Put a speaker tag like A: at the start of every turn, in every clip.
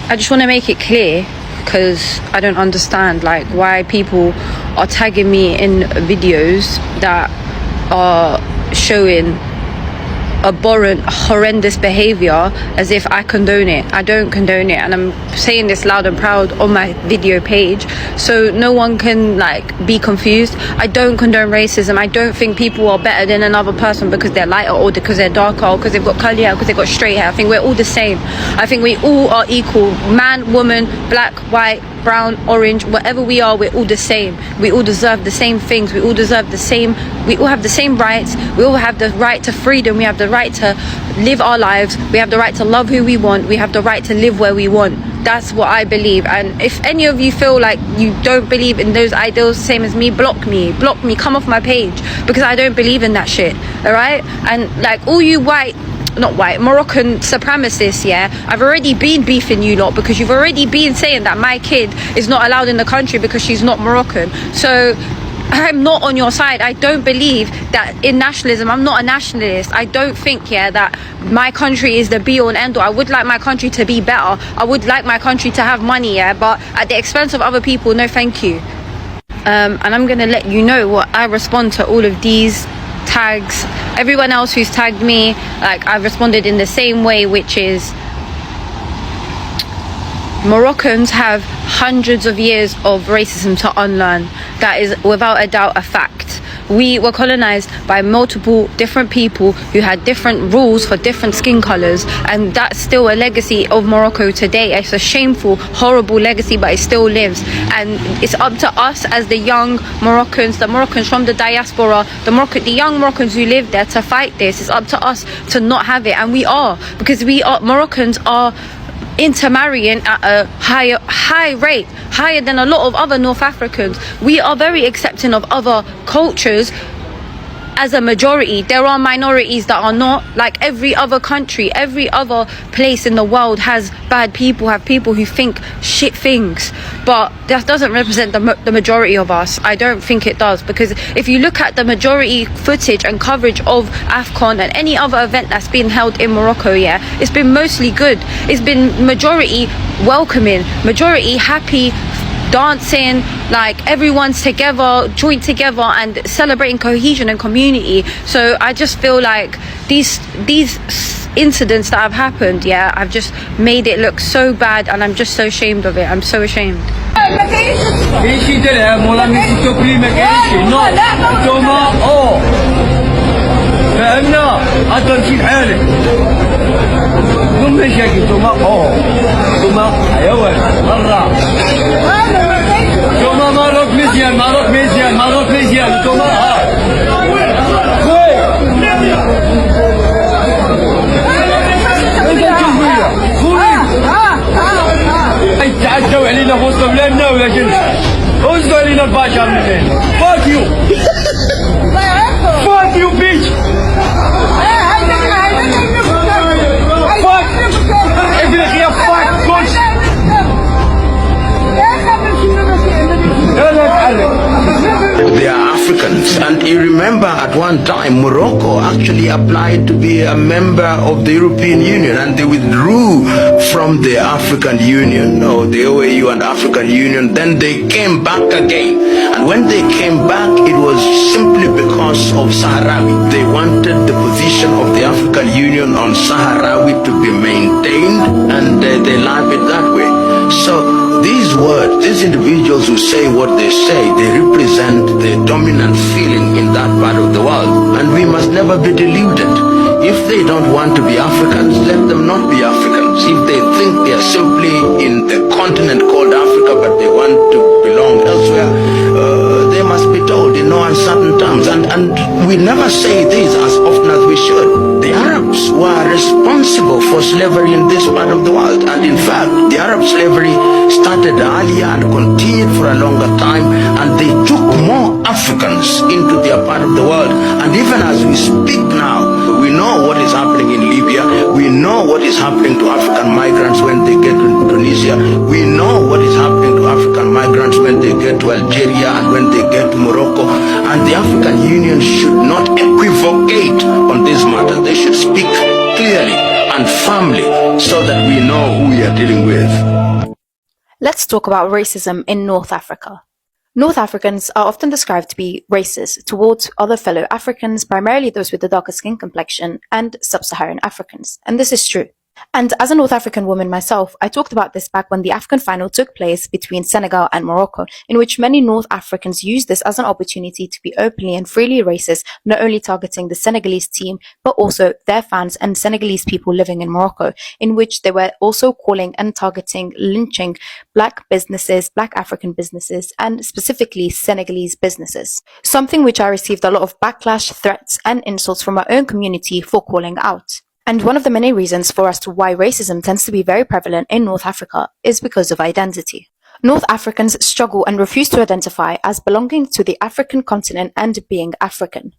A: I just want to make it clear, because I don't understand like why people are tagging me in videos that are showing abhorrent, horrendous behavior as if I condone it. I don't condone it, and I'm saying this loud and proud on my video page so no one can like be confused. I don't condone racism. I don't think people are better than another person because they're lighter or because they're darker or because they've got curly hair or because they've got straight hair. I think we're all the same. I think we all are equal. Man, woman, black, white, brown, orange, whatever we are, we're all the same. We all deserve the same things. We all deserve the same. We all have the same rights. We all have the right to freedom. We have the right to live our lives. We have the right to love who we want. We have the right to live where we want. That's what I believe. And if any of you feel like you don't believe in those ideals, same as me, block me, come off my page, because I don't believe in that shit. All right? And like all you Moroccan supremacists, yeah, I've already been beefing you lot because you've already been saying that my kid is not allowed in the country because she's not Moroccan. So I'm not on your side. I don't believe that in nationalism. I'm not a nationalist. I don't think, yeah, that my country is the be all and end all. I would like my country to be better. I would like my country to have money, yeah, but at the expense of other people, no thank you. And I'm gonna let you know what I respond to all of these tags. Everyone else who's tagged me, like, I've responded in the same way, which is Moroccans have hundreds of years of racism to unlearn. That is without a doubt a fact. We were colonized by multiple different people who had different rules for different skin colors, and that's still a legacy of Morocco today. It's a shameful, horrible legacy, but it still lives. And it's up to us as the young Moroccans, the Moroccans from the diaspora, the young Moroccans who live there, to fight this. It's up to us to not have it, and we are, because Moroccans are intermarrying at a high rate, higher than a lot of other North Africans. We are very accepting of other cultures as a majority. There are minorities that are not. Like every other country, every other place in the world has bad people, have people who think shit things, but that doesn't represent the majority of us. I don't think it does, because if you look at the majority footage and coverage of AFCON and any other event that's been held in Morocco, yeah, it's been mostly good. It's been majority welcoming, majority happy, dancing, like everyone's together, joined together and celebrating cohesion and community. So I just feel like these incidents that have happened, yeah, I've just made it look so bad, and I'm just so ashamed of it. I'm so ashamed.
B: فهمنا حتى نمشي حالك بدون مشاكل نتوما نتوما حيوان برا نتوما ماروك مزيان نتوما خويا انت تعدوا علينا وسط بلادنا ولا جنس وسطوا علينا البشر منين فاك يو بيتش
C: They are Africans, and you remember at one time Morocco actually applied to be a member of the European Union, and they withdrew from the African Union, or the OAU and African Union. Then they came back again, and when they came back, it was simply because of Sahrawi. They wanted the position of the African Union on Sahrawi to be maintained, and they love it that way. So these individuals who say what they say, they represent the dominant feeling in that part of the world, and we must never be deluded. If they don't want to be Africans, let them not be Africans. If they think they are simply in the continent called Africa, but they want to belong elsewhere, they must be told in no uncertain terms. And we never say this as often as we should. The Arabs were responsible for slavery in this part of the world, and in fact, the Arab slavery started earlier and continued for a longer time, and they took more Africans into their part of the world. And even as we speak now, we know what is happening in Libya. We know what is happening to African migrants when they get to Tunisia. We know what is happening to African migrants when they get to Algeria and when they get to Morocco. And the African Union should not equivocate on this matter. They should speak clearly and firmly so that we know who we are dealing with.
D: Let's talk about racism in North Africa. North Africans are often described to be racist towards other fellow Africans, primarily those with the darker skin complexion, and sub-Saharan Africans. And this is true. And as a North African woman myself, I talked about this back when the African final took place between Senegal and Morocco, in which many North Africans used this as an opportunity to be openly and freely racist, not only targeting the Senegalese team, but also their fans and Senegalese people living in Morocco, in which they were also calling and targeting, lynching Black businesses, Black African businesses, and specifically Senegalese businesses. Something which I received a lot of backlash, threats, and insults from my own community for calling out. And one of the many reasons for as to why racism tends to be very prevalent in North Africa is because of identity. North Africans struggle and refuse to identify as belonging to the African continent and being African,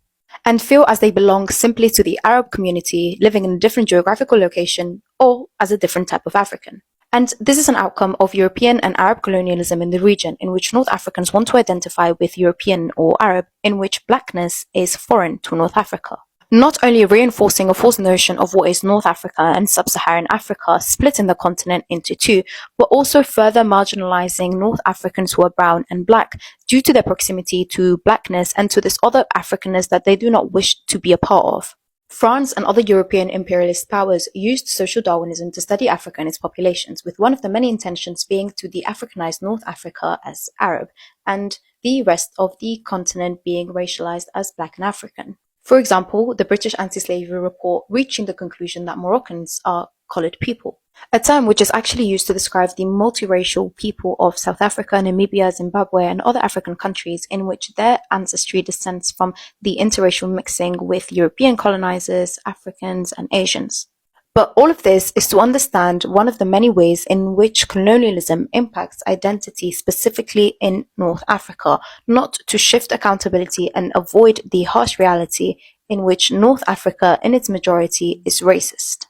D: and feel as they belong simply to the Arab community living in a different geographical location or as a different type of African. And this is an outcome of European and Arab colonialism in the region, in which North Africans want to identify with European or Arab, in which blackness is foreign to North Africa. Not only reinforcing a false notion of what is North Africa and Sub-Saharan Africa, splitting the continent into two, but also further marginalizing North Africans who are brown and black due to their proximity to blackness and to this other Africanness that they do not wish to be a part of. France and other European imperialist powers used social Darwinism to study Africa and its populations, with one of the many intentions being to de-Africanize North Africa as Arab, and the rest of the continent being racialized as Black and African. For example, the British anti-slavery report reaching the conclusion that Moroccans are coloured people, a term which is actually used to describe the multiracial people of South Africa, Namibia, Zimbabwe, and other African countries in which their ancestry descends from the interracial mixing with European colonizers, Africans, and Asians. But all of this is to understand one of the many ways in which colonialism impacts identity specifically in North Africa, not to shift accountability and avoid the harsh reality in which North Africa in its majority is racist.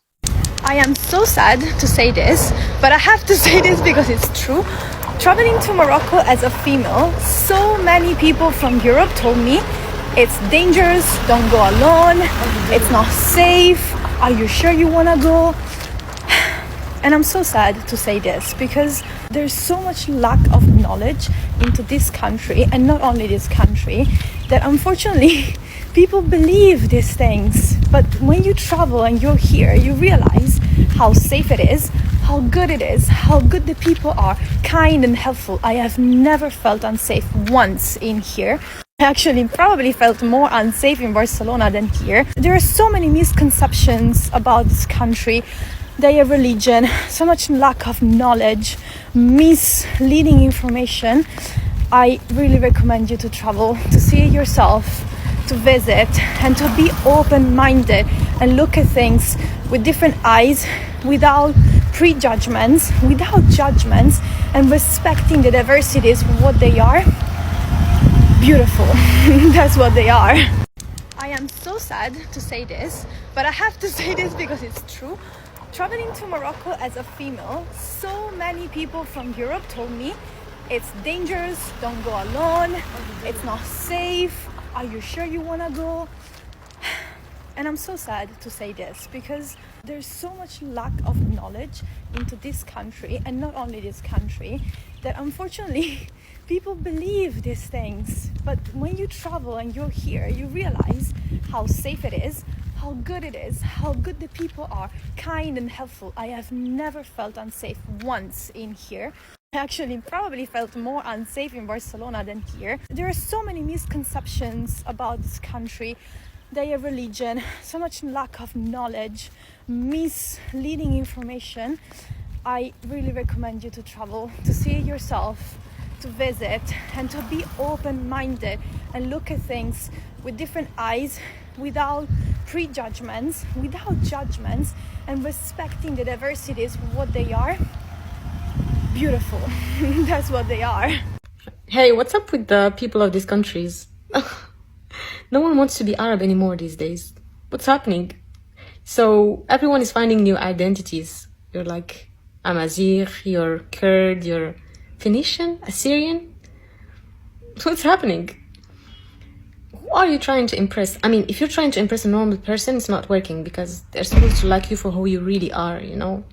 E: I am so sad to say this, but I have to say this because it's true. Traveling to Morocco as a female, so many people from Europe told me it's dangerous, don't go alone, it's not safe, are you sure you want to go? And I'm so sad to say this because there's so much lack of knowledge into this country, and not only this country, that unfortunately people believe these things. But when you travel and you're here, you realize how safe it is, how good it is, how good the people are, kind and helpful. I have never felt unsafe once in here. I actually probably felt more unsafe in Barcelona than here. There are so many misconceptions about this country, their religion, so much lack of knowledge, misleading information. I really recommend you to travel, to see it yourself, to visit, and to be open-minded and look at things with different eyes, without prejudgments, without judgments, and respecting the diversities for what they are. Beautiful. That's what they are. I am so sad to say this, but I have to say this because it's true. Traveling to Morocco as a female, so many people from Europe told me it's dangerous, don't go alone, it's not safe, are you sure you want to go? And I'm so sad to say this because there's so much lack of knowledge into this country, and not only this country, that unfortunately people believe these things. But when you travel and you're here, you realize how safe it is, how good it is, how good the people are, kind and helpful. I have never felt unsafe once in here. I actually probably felt more unsafe in Barcelona than here. There are so many misconceptions about this country, their religion, so much lack of knowledge, misleading information. I really recommend you to travel, to see it yourself, to visit, and to be open-minded and look at things with different eyes, without prejudgments, without judgments, and respecting the diversities for what they are. Beautiful. That's what they are.
F: Hey, what's up with the people of these countries? No one wants to be Arab anymore these days. What's happening? So everyone is finding new identities. You're like Amazigh, you're Kurd, you're Phoenician, Assyrian. What's happening? Who are you trying to impress? I mean, if you're trying to impress a normal person, it's not working because they're supposed to like you for who you really are, you know?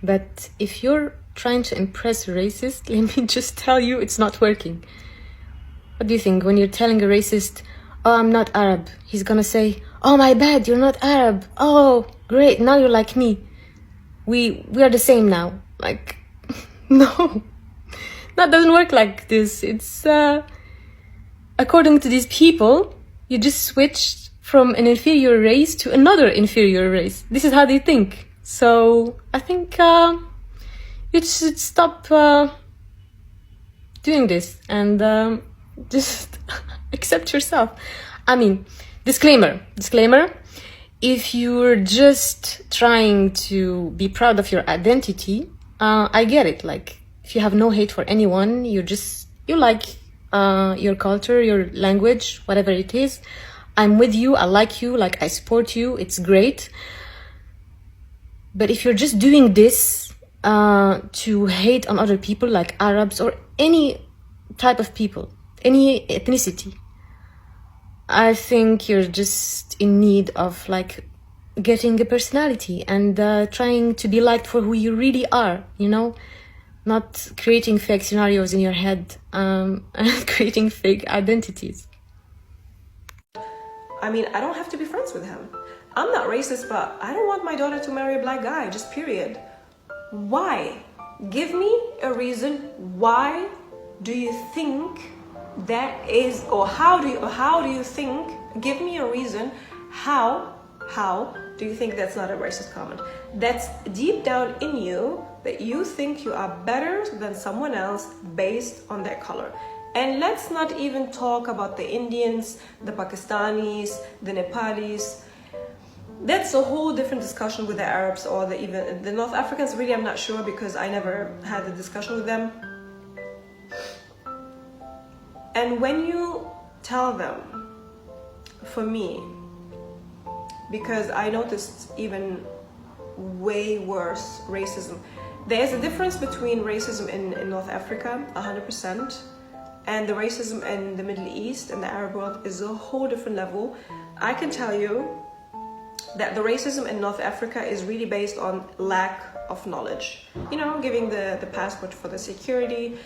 F: But if you're trying to impress a racist, let me just tell you, it's not working. What do you think when you're telling a racist, oh, I'm not Arab? He's gonna say, oh, my bad, you're not Arab. Oh, great, now you're like me. We are the same now. Like, no, that doesn't work like this. It's, according to these people, you just switched from an inferior race to another inferior race. This is how they think. So I think you should stop doing this and just accept yourself. I mean, disclaimer. If you're just trying to be proud of your identity, I get it. Like, if you have no hate for anyone, you like your culture, your language, whatever it is. I'm with you, I like you, like I support you, it's great. But if you're just doing this to hate on other people like Arabs or any type of people, any ethnicity, I think you're just in need of like getting a personality and trying to be liked for who you really are, you know? Not creating fake scenarios in your head and creating fake identities.
G: I mean, I don't have to be friends with him. I'm not racist, but I don't want my daughter to marry a black guy, just period. Why? Give me a reason. Why do you think that is, or how do you think, give me a reason, how do you think that's not a racist comment? That's deep down in you, that you think you are better than someone else based on their color. And let's not even talk about the Indians, the Pakistanis, the Nepalis. That's a whole different discussion with the Arabs or even the North Africans. Really, I'm not sure because I never had a discussion with them. And when you tell them, for me, because I noticed even way worse racism. There's a difference between racism in North Africa, 100%, and the racism in the Middle East and the Arab world is a whole different level. I can tell you that the racism in North Africa is really based on lack of knowledge. You know, giving the passport for the security.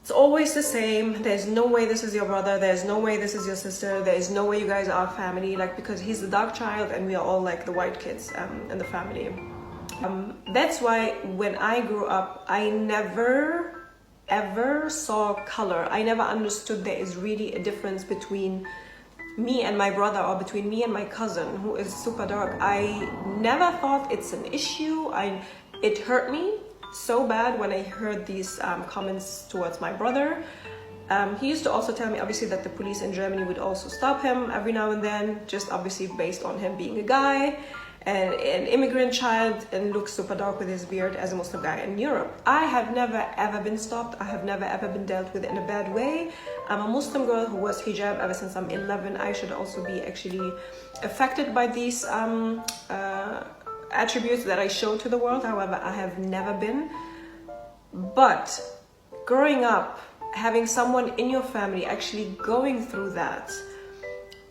G: It's always the same. There's no way this is your brother. There's no way this is your sister. There is no way you guys are family. Like, because he's the dark child and we are all like the white kids in the family. That's why when I grew up, I never ever saw color. I never understood there is really a difference between me and my brother or between me and my cousin who is super dark. I never thought it's an issue. It hurt me so bad when I heard these comments towards my brother. He used to also tell me obviously that the police in Germany would also stop him every now and then, just obviously based on him being a guy and an immigrant child and looks super dark with his beard as a Muslim guy in Europe. I have never ever been stopped. I have never ever been dealt with in a bad way. I'm a Muslim girl who wears hijab ever since I'm 11. I should also be actually affected by these attributes that I show to the world. However, I have never been. But growing up, having someone in your family actually going through that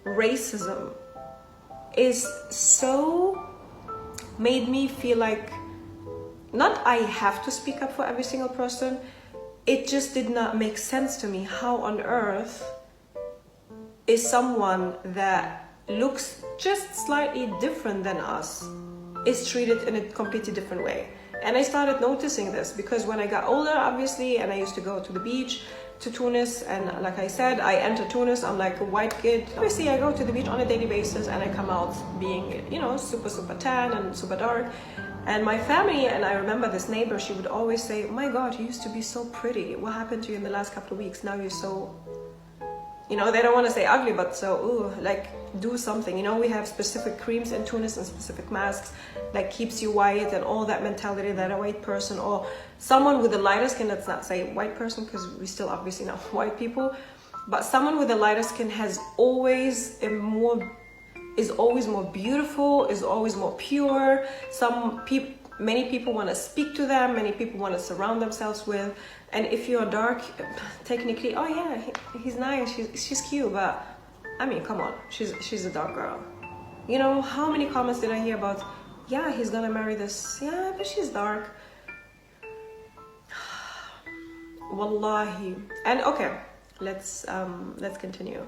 G: racism is so made me feel like, not I have to speak up for every single person, it just did not make sense to me. How on earth is someone that looks just slightly different than us is treated in a completely different way? And I started noticing this because when I got older, obviously, and I used to go to the beach, to Tunis, and like I said, I enter Tunis, I'm like a white kid. Obviously, I go to the beach on a daily basis and I come out being, you know, super tan and super dark. And my family, and I remember this neighbor, she would always say, oh my God, you used to be so pretty. What happened to you in the last couple of weeks? Now you're so, you know, they don't want to say ugly, but so, ooh, like, do something. You know, we have specific creams in Tunis and specific masks that keeps you white, and all that mentality that a white person or someone with a lighter skin, let's not say white person because we still obviously know white people, but someone with a lighter skin has always is always more beautiful, is always more pure. Many people want to speak to them, many people want to surround themselves with. And if you're dark, technically, oh yeah, he's nice, she's cute, but I mean, come on, she's a dark girl. You know, how many comments did I hear about, yeah, he's gonna marry this, yeah, but she's dark. Wallahi. And okay, let's continue.